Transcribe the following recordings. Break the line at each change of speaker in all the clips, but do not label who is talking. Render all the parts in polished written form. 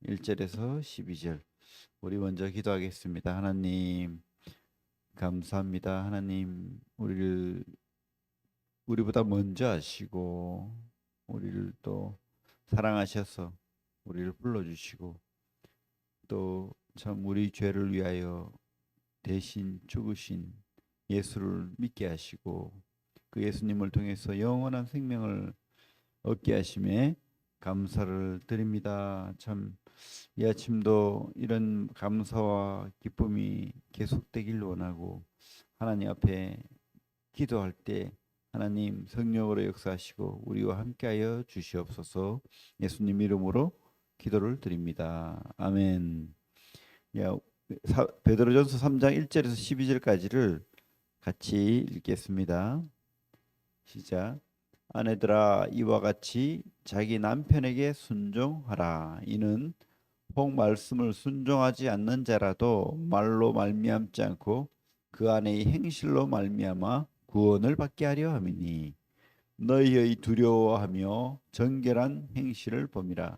1절에서 12절. 우리 먼저 기도하겠습니다. 하나님 감사합니다. 하나님 우리보다 먼저 아시고 우리를 또 사랑하셔서 우리를 불러주시고 또 참 우리 죄를 위하여 대신 죽으신 예수를 믿게 하시고 그 예수님을 통해서 영원한 생명을 얻게 하심에 감사를 드립니다. 참 이 아침도 이런 감사와 기쁨이 계속되길 원하고 하나님 앞에 기도할 때 하나님 성령으로 역사하시고 우리와 함께하여 주시옵소서. 예수님 이름으로 기도를 드립니다. 아멘. 야, 베드로전서 3장 1절에서 12절까지를 같이 읽겠습니다. 시작. 아내들아 이와 같이 자기 남편에게 순종하라. 이는 혹 말씀을 순종하지 않는 자라도 말로 말미암지 않고 그 안의 행실로 말미암아 구원을 받게 하려 함이니 너희의 두려워하며 정결한 행실을 봄이라.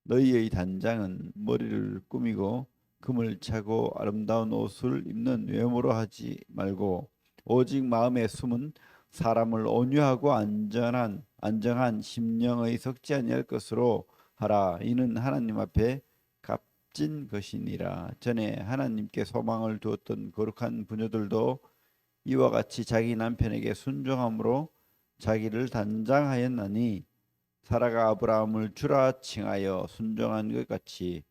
너희의 단장은 머리를 꾸미고 금을 차고 아름다운 옷을 입는 외모로 하지 말고 오직 마음에 숨은 사람을 온유하고 안정한 심령의 섞지 아니할 것으로 하라. 이는 하나님 앞에 값진 것이니라. 전에 하나님께 소망을 두었던 거룩한 부녀들도 이와 같이 자기 남편에게 순종함으로 자기를 단장하였나니 사라가 아브라함을 주라 칭하여 순종한 것 같이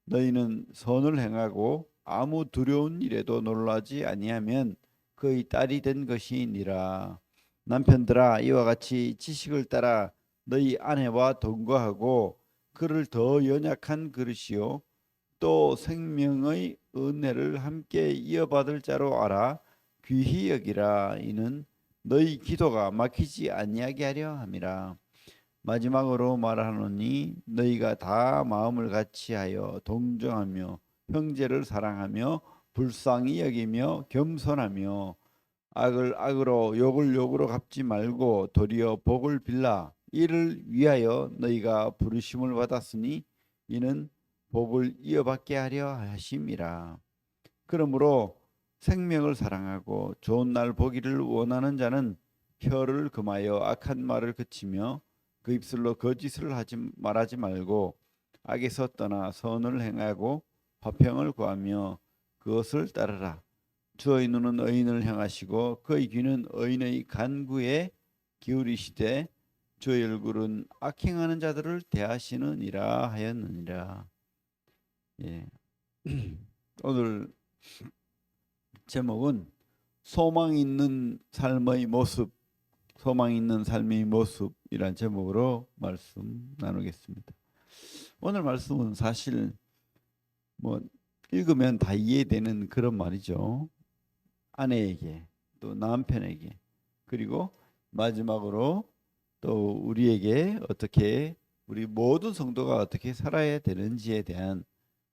너희는 선을 행하고 아무 두려운 일에도 놀라지 아니하면 그의 딸이 된 것이니라. 남편들아 이와 같이 지식을 따라 너희 아내와 동거하고 그를 더 연약한 그릇이요 또 생명의 은혜를 함께 이어받을 자로 알아 귀히 여기라. 이는 너희 기도가 막히지 아니하게 하려 함이라. 마지막으로 말하노니 너희가 다 마음을 같이하여 동정하며 형제를 사랑하며 불쌍히 여기며 겸손하며 악을 악으로 욕을 욕으로 갚지 말고 도리어 복을 빌라. 이를 위하여 너희가 부르심을 받았으니 이는 복을 이어받게 하려 하심이라. 그러므로 생명을 사랑하고 좋은 날 보기를 원하는 자는 혀를 금하여 악한 말을 그치며 그 입술로 거짓을 말하지 말고 악에서 떠나 선을 행하고 화평을 구하며 그것을 따르라. 주의 눈은 의인을 향하시고 그의 귀는 의인의 간구에 기울이시되 주의 얼굴은 악행하는 자들을 대하시느니라 하였느니라. 예. 오늘 제목은 소망 있는 삶의 모습, 소망 있는 삶의 모습이란 제목으로 말씀 나누겠습니다. 오늘 말씀은 사실 뭐 읽으면 다 이해되는 그런 말이죠. 아내에게 또 남편에게 그리고 마지막으로 또 우리에게 어떻게 우리 모든 성도가 어떻게 살아야 되는지에 대한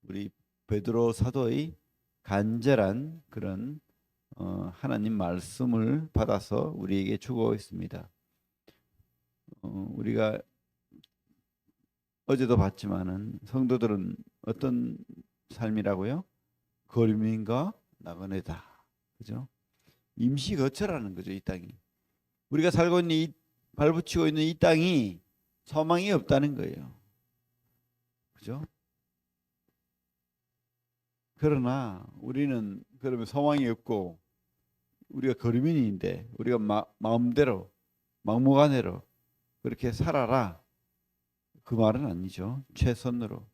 우리 베드로 사도의 간절한 그런 하나님 말씀을 받아서 우리에게 주고 있습니다. 우리가 어제도 봤지만은 성도들은 어떤 삶이라고요? 거류민과 나그네다. 그죠? 임시 거처라는 거죠, 이 땅이. 우리가 살고 있는 발붙이고 있는 이 땅이 소망이 없다는 거예요. 그죠? 그러나 우리는 그러면 소망이 없고 우리가 거류민인데 우리가 마음대로 막무가내로 그렇게 살아라. 그 말은 아니죠. 최선으로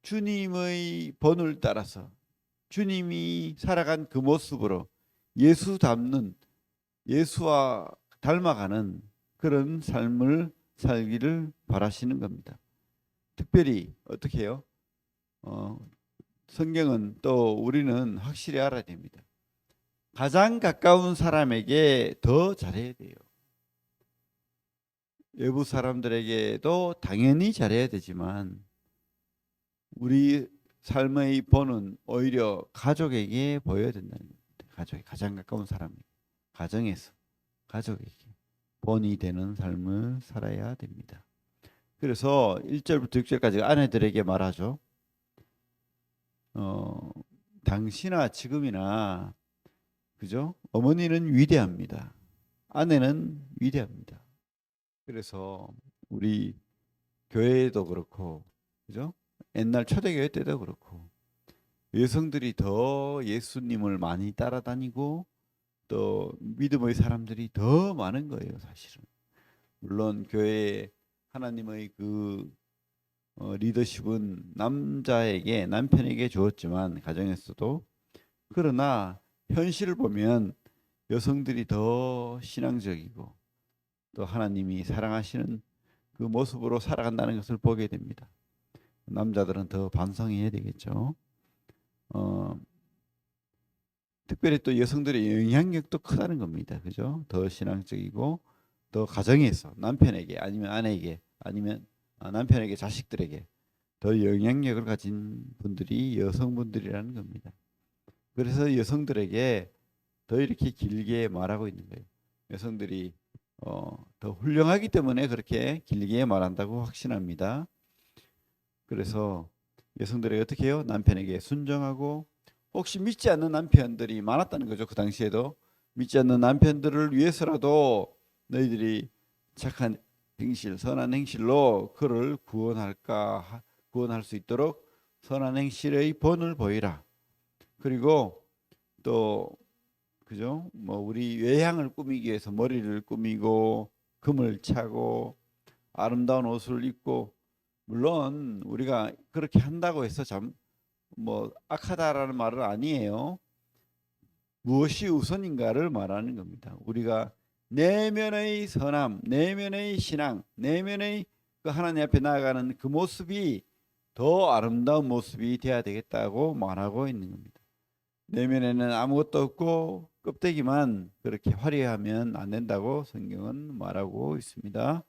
주님의 본을 따라서 주님이 살아간 그 모습으로 예수 닮는 예수와 닮아가는 그런 삶을 살기를 바라시는 겁니다. 특별히 어떻게 해요? 성경은 또 우리는 확실히 알아야 됩니다. 가장 가까운 사람에게 더 잘해야 돼요. 외부 사람들에게도 당연히 잘해야 되지만 우리 삶의 본은 오히려 가족에게 보여야 된다는 겁니다. 가족이 가장 가까운 사람, 가정에서 가족에게 본이 되는 삶을 살아야 됩니다. 그래서 1절부터 6절까지 아내들에게 말하죠. 어, 당시나 지금이나 그죠? 어머니는 위대합니다. 아내는 위대합니다. 그래서 우리 교회도 그렇고 그죠? 옛날 초대교회 때도 그렇고 여성들이 더 예수님을 많이 따라다니고 또 믿음의 사람들이 더 많은 거예요, 사실은. 물론 교회에 하나님의 그 리더십은 남편에게 주었지만 가정에서도 그러나 현실을 보면 여성들이 더 신앙적이고 또 하나님이 사랑하시는 그 모습으로 살아간다는 것을 보게 됩니다. 남자들은 더 반성해야 되겠죠. 특별히 또 여성들의 영향력도 크다는 겁니다. 그죠? 더 신앙적이고 더 가정에서 남편에게 아니면 아내에게 아니면 남편에게 자식들에게 더 영향력을 가진 분들이 여성분들이라는 겁니다. 그래서 여성들에게 더 이렇게 길게 말하고 있는 거예요. 여성들이 더 훌륭하기 때문에 그렇게 길게 말한다고 확신합니다. 그래서 여성들이 어떻게 해요? 남편에게 순종하고 혹시 믿지 않는 남편들이 많았다는 거죠. 그 당시에도 믿지 않는 남편들을 위해서라도 너희들이 착한 행실, 선한 행실로 그를 구원할 수 있도록 선한 행실의 본을 보이라. 그리고 또 그죠? 뭐 우리 외향을 꾸미기 위해서 머리를 꾸미고 금을 차고 아름다운 옷을 입고 물론 우리가 그렇게 한다고 해서 참 뭐 악하다라는 말은 아니에요. 무엇이 우선인가를 말하는 겁니다. 우리가 내면의 선함, 내면의 신앙, 내면의 그 하나님 앞에 나아가는 그 모습이 더 아름다운 모습이 돼야 되겠다고 말하고 있는 겁니다. 내면에는 아무것도 없고 껍데기만 그렇게 화려하면 안 된다고 성경은 말하고 있습니다.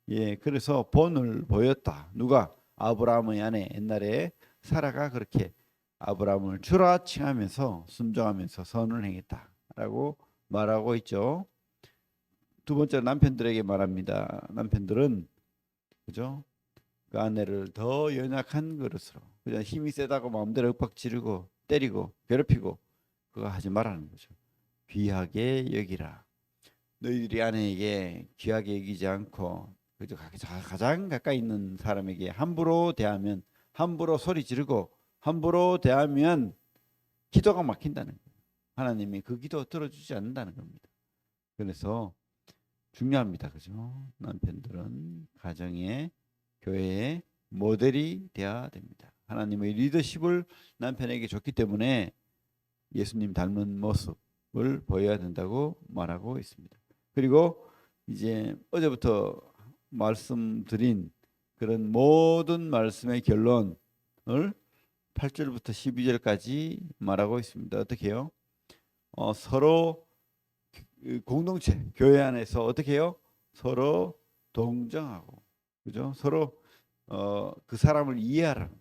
예, 그래서 본을 보였다. 누가? 아브라함의 아내 옛날에 사라가 그렇게 아브라함을 주라 칭하면서 순종하면서 선을 행했다라고 말하고 있죠. 두 번째 남편들에게 말합니다. 남편들은 그죠? 그 아내를 더 연약한 그릇으로 그냥 힘이 세다고 마음대로 윽박지르고 때리고 괴롭히고 그거 하지 말라는 거죠. 귀하게 여기라. 너희들이 아내에게 귀하게 여기지 않고 그저 가장 가까이 있는 사람에게 함부로 대하면 함부로 소리 지르고 함부로 대하면 기도가 막힌다는 거예요. 하나님이 그 기도 들어주지 않는다는 겁니다. 그래서 중요합니다. 그죠? 남편들은 가정의 교회의 모델이 되어야 됩니다. 하나님의 리더십을 남편에게 줬기 때문에 예수님 닮은 모습을 보여야 된다고 말하고 있습니다. 그리고 이제 어제부터 말씀드린 그런 모든 말씀의 결론을 8절부터 12절까지 말하고 있습니다. 어떻게 해요? 서로 공동체, 교회 안에서 어떻게 해요? 서로 동정하고, 그죠? 서로 그 사람을 이해하라는,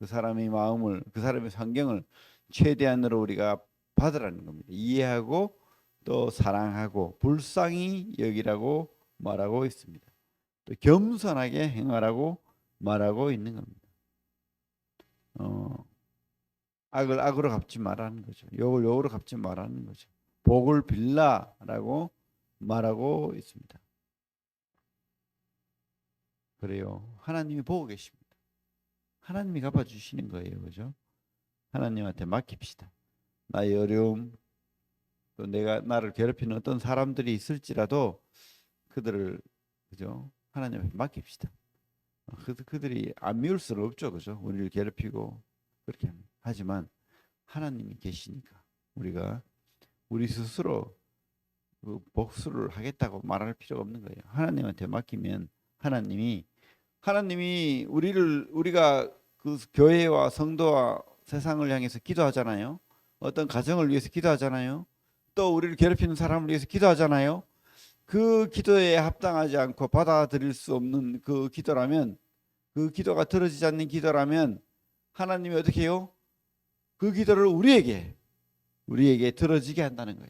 그 사람의 마음을, 그 사람의 환경을 최대한으로 우리가 받으라는 겁니다. 이해하고 또 사랑하고 불쌍히 여기라고 말하고 있습니다. 또 겸손하게 행하라고 말하고 있는 겁니다. 악을 악으로 갚지 말라는 거죠. 욕을 욕으로 갚지 말라는 거죠. 복을 빌라라고 말하고 있습니다. 그래요. 하나님이 보고 계십니다. 하나님이 갚아주시는 거예요. 그죠? 하나님한테 맡깁시다. 나의 어려움, 또 내가 나를 괴롭히는 어떤 사람들이 있을지라도 그들을 그죠? 하나님한테 맡깁시다. 그들이 안 미울 수는 없죠. 그죠? 우리를 괴롭히고 그렇게 합니다. 하지만 하나님이 계시니까 우리가 우리 스스로 그 복수를 하겠다고 말할 필요가 없는 거예요. 하나님한테 맡기면 하나님이 우리가 그 교회와 성도와 세상을 향해서 기도하잖아요. 어떤 가정을 위해서 기도하잖아요. 또 우리를 괴롭히는 사람을 위해서 기도하잖아요. 그 기도에 합당하지 않고 받아들일 수 없는 그 기도라면 그 기도가 들어지지 않는 기도라면 하나님이 어떻게 해요? 그 기도를 우리에게 들어지게 한다는 거예요.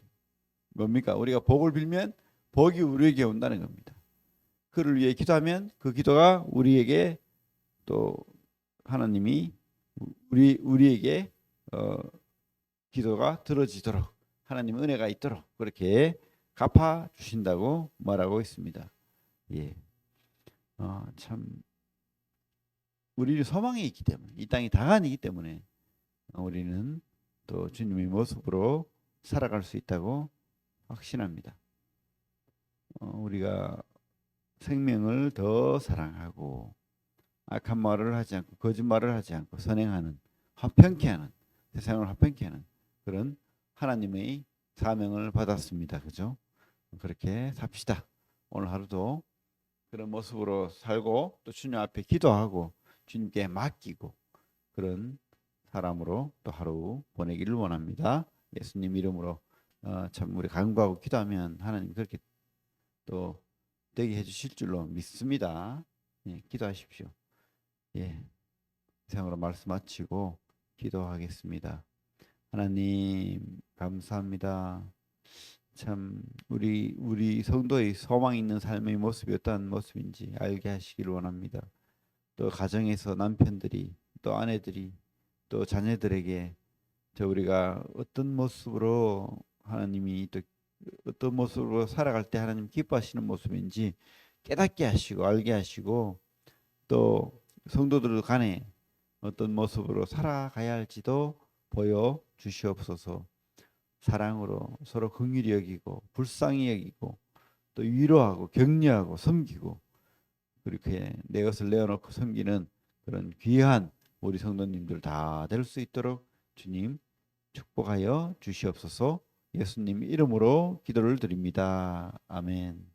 뭡니까? 우리가 복을 빌면 복이 우리에게 온다는 겁니다. 그를 위해 기도하면 그 기도가 우리에게 또 하나님이 우리에게 기도가 들어지도록 하나님 은혜가 있도록 그렇게 갚아 주신다고 말하고 있습니다. 예, 참 우리는 소망이 있기 때문에 이 땅이 다가 아니기 때문에 우리는 또 주님의 모습으로 살아갈 수 있다고 확신합니다. 우리가 생명을 더 사랑하고 악한 말을 하지 않고 거짓말을 하지 않고 선행하는 화평케 하는 세상을 화평케 하는 그런 하나님의 사명을 받았습니다. 그죠? 그렇게 삽시다. 오늘 하루도 그런 모습으로 살고 또 주님 앞에 기도하고 주님께 맡기고 그런 사람으로 또 하루 보내기를 원합니다. 예수님 이름으로 참 우리 간구하고 기도하면 하나님 그렇게 또 되게 해주실 줄로 믿습니다. 예, 기도하십시오. 예, 이상으로 말씀 마치고 기도하겠습니다. 하나님 감사합니다. 참 우리 성도의 소망 있는 삶의 모습이 어떤 모습인지 알게 하시기를 원합니다. 또 가정에서 남편들이 또 아내들이 또 자녀들에게 우리가 어떤 모습으로 하나님이 또 어떤 모습으로 살아갈 때 하나님 기뻐하시는 모습인지 깨닫게 하시고 알게 하시고 또 성도들 간에 어떤 모습으로 살아가야 할지도 보여 주시옵소서. 사랑으로 서로 긍휼히 여기고 불쌍히 여기고 또 위로하고 격려하고 섬기고 그렇게 내 것을 내어놓고 섬기는 그런 귀한 우리 성도님들 다 될 수 있도록 주님 축복하여 주시옵소서. 예수님 이름으로 기도를 드립니다. 아멘.